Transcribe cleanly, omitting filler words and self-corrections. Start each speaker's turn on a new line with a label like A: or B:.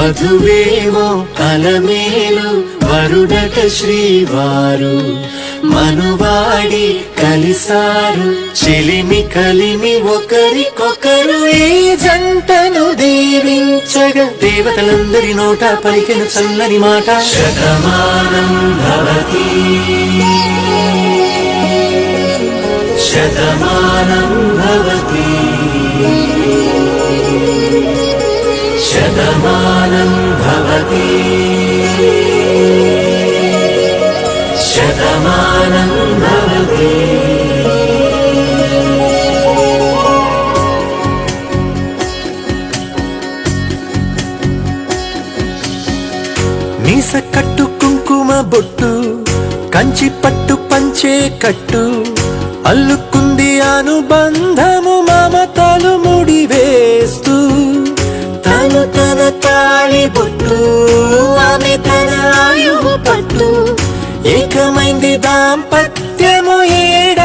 A: వధువేమో అలమేలు వరుడట శ్రీవారు మనువాడి కలిసారు చెలిమి కలిమి ఒకరికొకరు ఈ జంటను దీవించగా దేవతలందరి నోట పలికిన చల్లని మాట శతమానం భవతి శతమానం భవతి శతమానం భవతి శతమానం భవతి. మీస కట్టు కుంకుమ బొట్టు కంచి పట్టు పంచే కట్టు అల్లుకుంది అనుబంధము మమతలు ముడివేస్తూ తను తన తాళి బొట్టు ఆమె తన ఆయువు పట్టు ఏకమైంది దాంపత్యము ఏడ